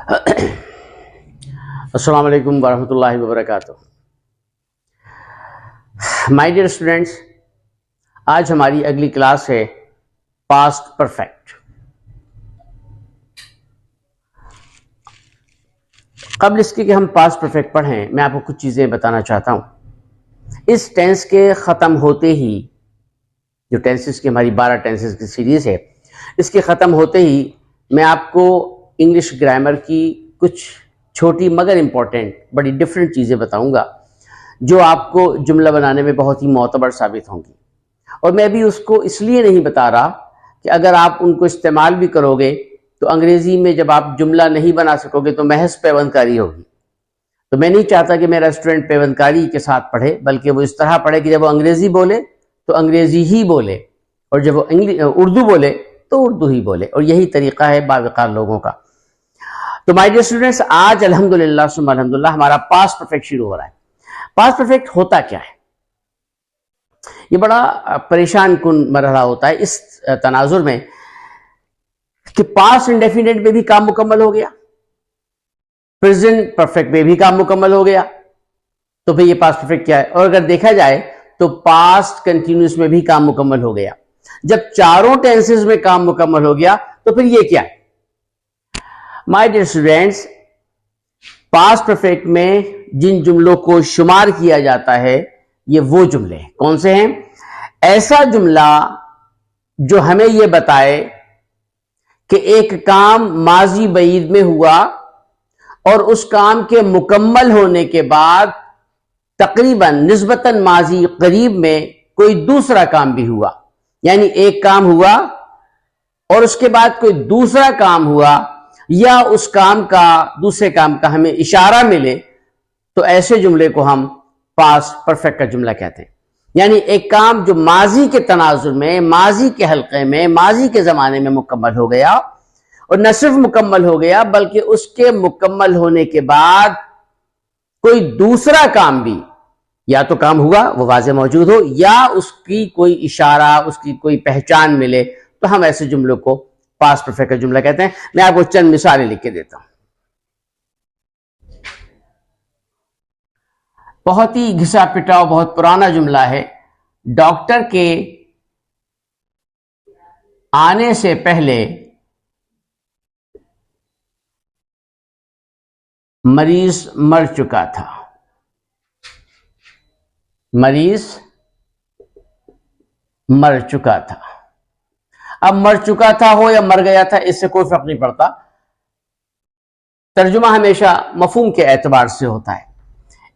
अस्सलाम वालेकुम वरहमतुल्लाहि वबरकातुह। माय डियर स्टूडेंट्स, आज हमारी अगली क्लास है पास्ट परफेक्ट। कबल इसके कि हम पास्ट परफेक्ट पढ़ें, मैं आपको कुछ चीज़ें बताना चाहता हूँ। इस टेंस के ख़त्म होते ही, जो टेंसेस की हमारी 12 टेंसेस की सीरीज़ है, इसके ख़त्म होते ही मैं आपको इंग्लिश ग्रामर की कुछ छोटी मगर इम्पॉर्टेंट, बड़ी डिफरेंट चीज़ें बताऊंगा जो आपको जुमला बनाने में बहुत ही मोतबर साबित होंगी। और मैं भी उसको इसलिए नहीं बता रहा कि अगर आप उनको इस्तेमाल भी करोगे तो अंग्रेज़ी में जब आप जुमला नहीं बना सकोगे तो महज पेवंदकारी होगी। तो मैं नहीं चाहता कि मेरा स्टूडेंट पेवंदकारी के साथ पढ़े, बल्कि वो इस तरह पढ़े कि जब वो अंग्रेज़ी बोले तो अंग्रेज़ी ही बोले, और जब वो उर्दू बोले तो उर्दू ही बोले। और यही तरीका है बावकार लोगों का। तो माय डियर स्टूडेंट्स, आज अल्हम्दुलिल्लाह सुम्मा अल्हम्दुलिल्लाह हमारा पास्ट परफेक्ट शुरू हो रहा है। पास्ट परफेक्ट होता क्या है? ये बड़ा परेशान कुन मरहला होता है इस तनाजुर में कि पास्ट इंडेफिनिट में भी काम मुकम्मल हो गया, प्रेजेंट परफेक्ट में भी काम मुकम्मल हो गया, तो फिर ये पास्ट परफेक्ट क्या है? और अगर देखा जाए तो पास्ट कंटिन्यूस में भी काम मुकम्मल हो गया। जब चारों टेंसेस में काम मुकम्मल हो गया तो फिर ये क्या है? My dear students, past perfect में जिन जुमलों को शुमार किया जाता है ये वो जुमले हैं। कौन से हैं? ऐसा जुमला जो हमें ये बताए कि एक काम माजी बईद में हुआ और उस काम के मुकम्मल होने के बाद तकरीबन निस्बतन माजी करीब में कोई दूसरा काम भी हुआ। यानी एक काम हुआ और उसके बाद कोई दूसरा काम हुआ, या उस काम का, दूसरे काम का हमें इशारा मिले, तो ऐसे जुमले को हम पास्ट परफेक्ट का जुमला कहते हैं। यानी एक काम जो माजी के तनाजुर में, माजी के हल्के में, माजी के जमाने में मुकम्मल हो गया, और न सिर्फ मुकम्मल हो गया बल्कि उसके मुकम्मल होने के बाद कोई दूसरा काम भी, या तो काम हुआ वो वाज़े मौजूद हो, या उसकी कोई इशारा, उसकी कोई पहचान मिले, तो हम ऐसे जुमलों को पास्ट परफेक्ट का जुमला कहते हैं। मैं आपको चंद मिसालें लिख के देता हूं। बहुत ही घिसा पिटा, बहुत पुराना जुमला है। डॉक्टर के आने से पहले मरीज मर चुका था। मरीज मर चुका था। अब मर चुका था हो या मर गया था, इससे कोई फर्क नहीं पड़ता। तर्जुमा हमेशा मफहूम के एतबार से होता है।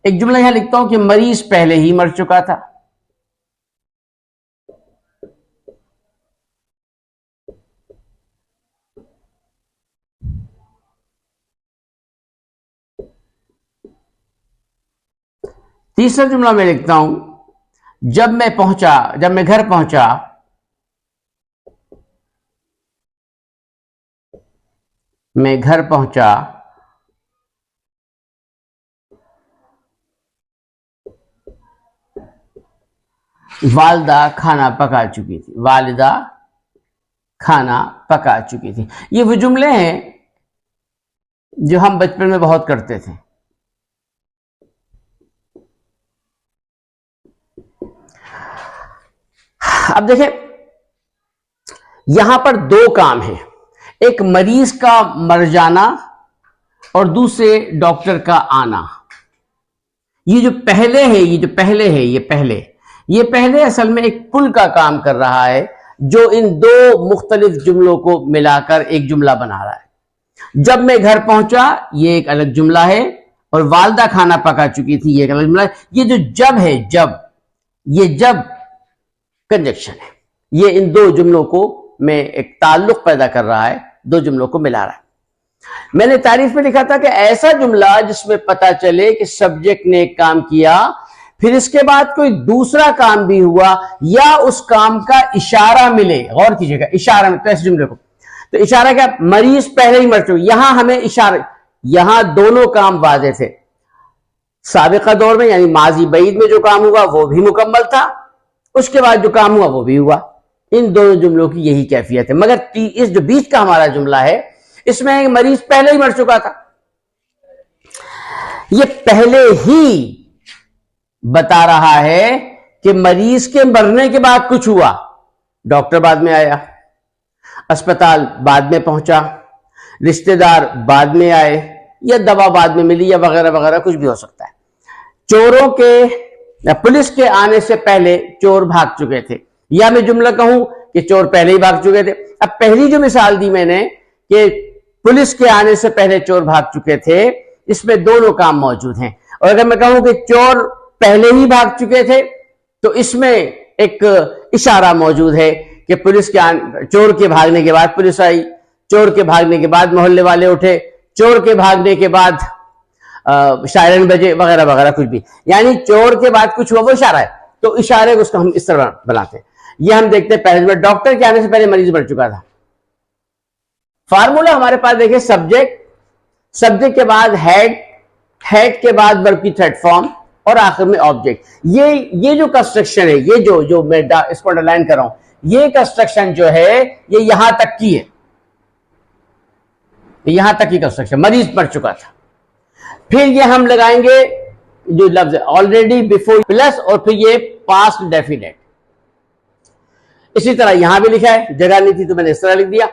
एक जुमला यहां लिखता हूं कि मरीज पहले ही मर चुका था। तीसरा जुमला मैं लिखता हूं जब मैं घर पहुंचा वालिदा खाना पका चुकी थी। वालिदा खाना पका चुकी थी। ये वो जुमले हैं जो हम बचपन में बहुत करते थे। अब देखें, यहां पर दो काम हैं, एक मरीज का मर जाना और दूसरे डॉक्टर का आना। ये जो पहले असल में एक पुल का काम कर रहा है, जो इन दो मुख्तलिफ जुमलों को मिलाकर एक जुमला बना रहा है। जब मैं घर पहुंचा, ये एक अलग जुमला है, और वालिदा खाना पका चुकी थी, ये एक अलग जुमला है। ये जो जब है, ये जब कंजक्शन है, ये इन दो जुमलों को में एक ताल्लुक पैदा कर रहा है, दो जुमलों को मिला रहा है। मैंने तारीफ में लिखा था कि ऐसा जुमला जिसमें पता चले कि सब्जेक्ट ने एक काम किया, फिर इसके बाद कोई दूसरा काम भी हुआ, या उस काम का इशारा मिले। गौर कीजिएगा, इशारा में, तो ऐसे जुमले को, तो इशारा क्या? मरीज पहले ही मर चुके। यहां हमें इशारा, यहां दोनों काम वाज़े थे। साबिका दौर में यानी माजी बईद में जो काम हुआ वो भी मुकम्मल था, उसके बाद जो काम हुआ वो भी हुआ। इन दोनों जुमलों की यही कैफियत है। मगर इस जो बीच का हमारा जुमला है, इसमें मरीज पहले ही मर चुका था। ये पहले ही बता रहा है कि मरीज के मरने के बाद कुछ हुआ, डॉक्टर बाद में आया, अस्पताल बाद में पहुंचा, रिश्तेदार बाद में आए, या दवा बाद में मिली, या वगैरह वगैरह, कुछ भी हो सकता है। चोरों के, पुलिस के आने से पहले चोर भाग चुके थे, या मैं जुमला कहूं कि चोर पहले ही भाग चुके थे। अब पहली जो मिसाल दी मैंने कि पुलिस के आने से पहले चोर भाग चुके थे, इसमें दोनों काम मौजूद हैं। और अगर मैं कहूं कि चोर पहले ही भाग चुके थे, तो इसमें एक इशारा मौजूद है कि चोर के भागने के बाद पुलिस आई, चोर के भागने के बाद मोहल्ले वाले उठे, चोर के भागने के बाद शायरन बजे, वगैरह वगैरह, कुछ भी, यानी चोर के बाद कुछ हुआ, वो इशारा है। तो इशारे को उसको हम इस तरह बनाते हैं। ये हम देखते हैं पहले में, डॉक्टर के आने से पहले मरीज मर चुका था। फार्मूला हमारे पास देखिए, सब्जेक्ट के बाद हेड के बाद वर्ब की थर्ड फॉर्म, और आखिर में ऑब्जेक्ट। ये जो कंस्ट्रक्शन है, ये जो मैं इसको अंडरलाइन कर रहा हूं, ये कंस्ट्रक्शन जो है ये यहां तक की है, यहां तक की कंस्ट्रक्शन, मरीज मर चुका था। फिर ये हम लगाएंगे जो लफ्ज ऑलरेडी, बिफोर, प्लस, और फिर ये पास्ट डेफिनेट। इसी तरह यहां भी लिखा है, जगह नहीं थी तो मैंने इस तरह लिख दिया।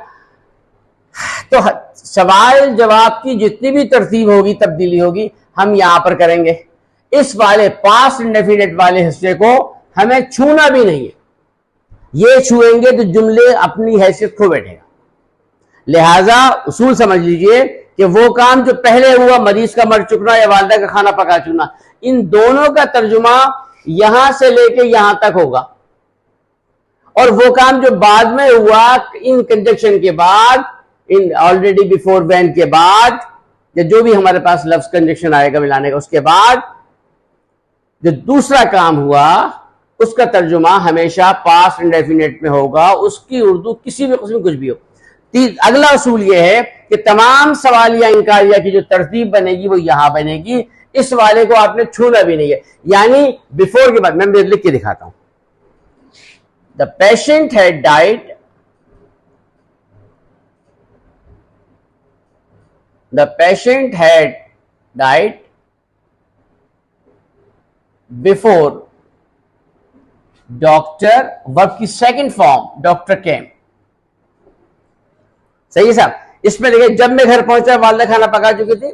तो सवाल जवाब की जितनी भी तरतीब होगी, तब्दीली होगी, हम यहां पर करेंगे। इस वाले पास्ट इंडेफिनिट वाले हिस्से को हमें छूना भी नहीं है, ये छुएंगे तो जुमले अपनी हैसियत खो बैठेगा। लिहाजा उसूल समझ लीजिए कि वो काम जो पहले हुआ, मरीज का मर चुकना या वालदा का खाना पका चुना, इन दोनों का तर्जुमा यहां से लेके यहां तक होगा। और वो काम जो बाद में हुआ, इन कंजक्शन के बाद, इन ऑलरेडी, बिफोर, व्हेन के बाद, या जो भी हमारे पास लफ्ज कंजक्शन आएगा मिलाने का, उसके बाद जो दूसरा काम हुआ उसका तर्जुमा हमेशा पास्ट इंडेफिनिट में होगा, उसकी उर्दू किसी भी किस्म कुछ भी हो। अगला असूल यह है कि तमाम सवालिया इंकारिया की जो तरतीब बनेगी वो यहां बनेगी, इस वाले को आपने छूना भी नहीं है। यानी बिफोर के बाद मैं लिख के दिखाता हूं, the patient had died, the patient had died before doctor, verb की सेकंड फॉर्म डॉक्टर केम। सही है साहब। इसमें देखिए, जब मैं घर पहुंचा वालदा खाना पका चुकी थी।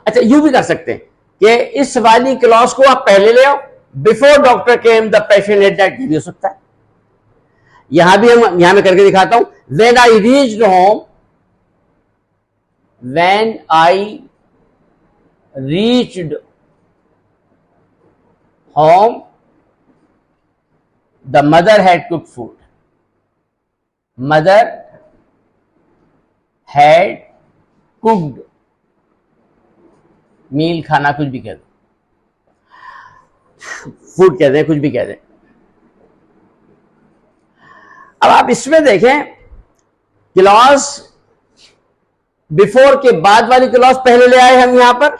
अच्छा, यूं भी कर सकते हैं कि इस वाली क्लॉज को आप पहले ले आओ, before doctor came the patient had died, ये भी हो सकता है। यहां भी हम यहां में करके दिखाता हूं, when I reached home, when I reached home, the mother had cooked food. Mother had cooked meal, खाना, कुछ भी कह दो, फूड कह दें, कुछ भी कह दें। अब आप इसमें देखें, क्लॉज बिफोर के बाद वाली क्लॉज पहले ले आए हम यहां पर,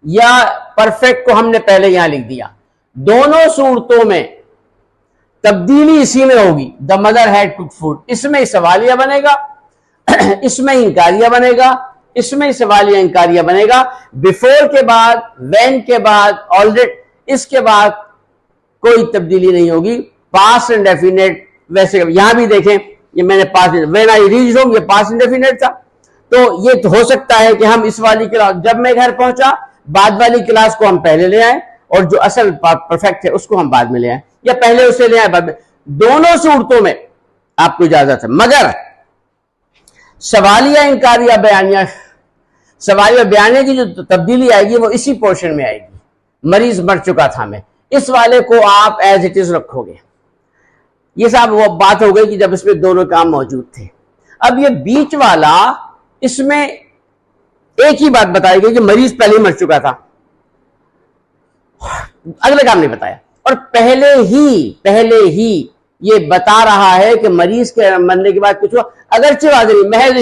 या परफेक्ट को हमने पहले यहां लिख दिया। दोनों सूरतों में तब्दीली इसी में होगी, the mother had cooked food. इसमें सवालिया बनेगा, इसमें इंकारिया बनेगा, इसमें सवालिया इंकारिया बनेगा। बिफोर के बाद, व्हेन के बाद, ऑलरेडी, इसके बाद कोई तब्दीली नहीं होगी। पास्ट इंडेफिनिट, वैसे यहां भी देखें, ये मैंने past, when I reached home, ये पास्ट इंडेफिनिट था। तो ये तो हो सकता है कि हम इस वाली क्लास, जब मैं घर पहुंचा, बाद वाली क्लास को हम पहले ले आए, और जो असल परफेक्ट है उसको हम बाद में ले आए, या पहले उसे ले आए बाद में। दोनों सूरतों में आपको इजाजत है। मगर सवालिया इंकारिया बयानिया, सवालिया बयानिया की जो तब्दीली आएगी वो इसी पोर्शन में आएगी, मरीज मर चुका था मैं, इस वाले को आप एज इट इज रखोगे। ये साहब वो बात हो गई कि जब इसमें दोनों काम मौजूद थे। अब ये बीच वाला, इसमें एक ही बात बताई गई कि मरीज पहले ही मर चुका था, अगले काम नहीं बताया। और पहले ही ये बता रहा है कि मरीज के मरने के बाद कुछ हुआ, अगरचे वाज़ेह नहीं, महज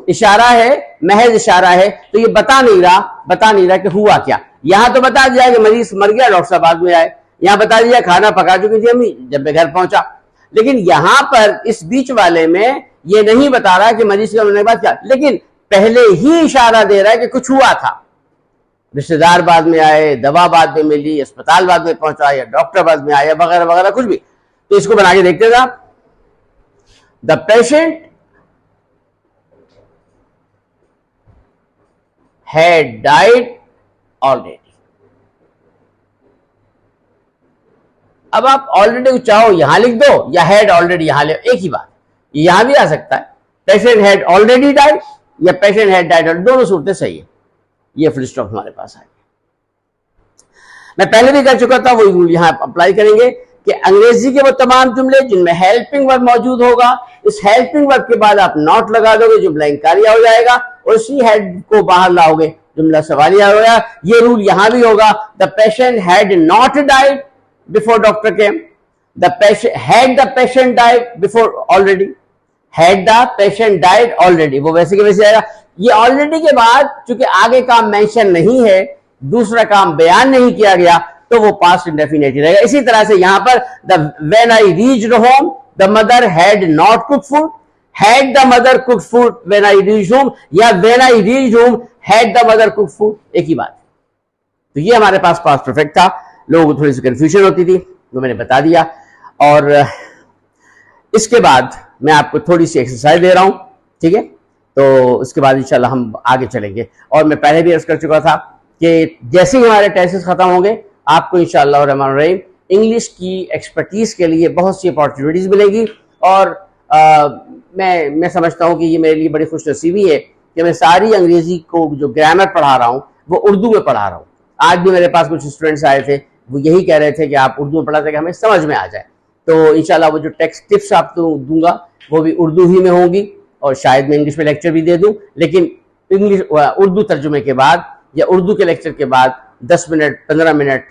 इशारा है, महज इशारा है। तो ये बता नहीं रहा कि हुआ क्या। यहां तो बता दिया कि मरीज मर गया, डॉक्टर साहब बाद में आए। यहां बता दिया खाना पका चुकी थी अम्मी जब मैं घर पहुंचा। लेकिन यहां पर इस बीच वाले में ये नहीं बता रहा कि मरीज का मरने के बाद क्या, लेकिन पहले ही इशारा दे रहा है कि कुछ हुआ था, रिश्तेदार बाद में आए, दवा बाद में मिली, अस्पताल बाद में पहुंचा, या डॉक्टर बाद में आया, वगैरह वगैरह कुछ भी। तो इसको बना के देखते थे आप। The patient had died already. अब आप ऑलरेडी चाहो यहां लिख दो या हैड ऑलरेडी यहां ले, एक ही बात, यहां भी आ सकता है। पेशेंट हैड ऑलरेडी डाइड या पेशेंट हैड डाइड, दोनों सूरतें सही है। ये फुल स्टॉप हमारे पास आ गया। मैं पहले भी कर चुका था, वो रूल यहां अप्लाई करेंगे कि अंग्रेजी के वो तमाम जुमले जिनमें हेल्पिंग वर्ब मौजूद होगा, इस हेल्पिंग वर्ब के बाद आप नॉट लगा दोगे, जुमला इंकारिया हो जाएगा, और इसी हैड को बाहर लाओगे, जुमला सवालिया हो जाएगा। ये रूल यहां भी होगा। The patient had not died before doctor came, the patient had the patient died before already, had the patient died already, वो वैसे के वैसे आएगा। ये ऑलरेडी के बाद चूंकि आगे काम मेंशन नहीं है, दूसरा काम बयान नहीं किया गया, तो वो पास्ट इंडेफिनिट रहेगा। इसी तरह से यहां पर when I reached home the mother had not cooked food, had the mother cooked food when I reached home, या when I reached home had the mother cooked food, एक ही बात। तो ये हमारे पास पास्ट परफेक्ट था। लोगों को थोड़ी सी कंफ्यूजन होती थी, वो मैंने बता दिया। और इसके बाद मैं आपको थोड़ी सी एक्सरसाइज दे रहा हूं, ठीक है? तो इसके बाद इंशाल्लाह हम आगे चलेंगे। और मैं पहले भी अर्ज कर चुका था कि जैसे ही हमारे टेस्ट खत्म होंगे, आपको इंशाअल्लाह रहमान रहीम इंग्लिश की एक्सपर्टीज के लिए बहुत सी अपॉर्चुनिटीज मिलेगी। और मैं समझता हूँ कि ये मेरे लिए बड़ी खुशनसीबी है कि मैं सारी अंग्रेजी को जो ग्रामर पढ़ा रहा हूँ वो उर्दू में पढ़ा रहा हूँ। आज भी मेरे पास कुछ स्टूडेंट्स आए थे, वो यही कह रहे थे कि आप उर्दू में पढ़ाते कि हमें समझ में आ जाए। तो इंशाल्लाह वो जो टेक्स्ट टिप्स आपको दूंगा वो भी उर्दू ही में होंगी, और शायद मैं इंग्लिश में लेक्चर भी दे दूं, लेकिन इंग्लिश उर्दू तर्जुमे के बाद या उर्दू के लेक्चर के बाद 10 मिनट 15 मिनट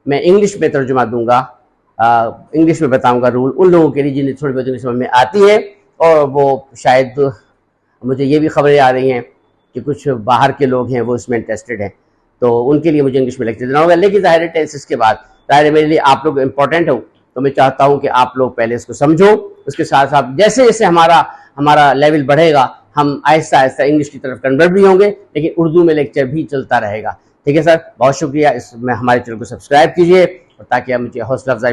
मैं इंग्लिश में तर्जुमा दूंगा, इंग्लिश में बताऊंगा रूल उन लोगों के लिए जिन्हें थोड़ी बहुत इंग्लिश समझ में आती है। और वो शायद मुझे ये भी खबरें आ रही हैं कि कुछ बाहर के लोग हैं वो इसमें इंटरेस्टेड हैं, तो उनके लिए मुझे इंग्लिश में लेक्चर देना होगा। लेकिन ज़ाहिर टेंसेस के बाद ज़ाहिर मेरे लिए आप लोग इंपॉर्टेंट हो, तो मैं चाहता हूँ कि आप लोग पहले इसको समझो, उसके साथ साथ जैसे जैसे हमारा लेवल बढ़ेगा, हम आहिस्ता आहिस्ता इंग्लिश की तरफ कन्वर्ट भी होंगे, लेकिन उर्दू में लेक्चर भी चलता रहेगा। ठीक है सर, बहुत शुक्रिया। इसमें हमारे चैनल को सब्सक्राइब कीजिए, और ताकि आप मुझे हौसला अफजाई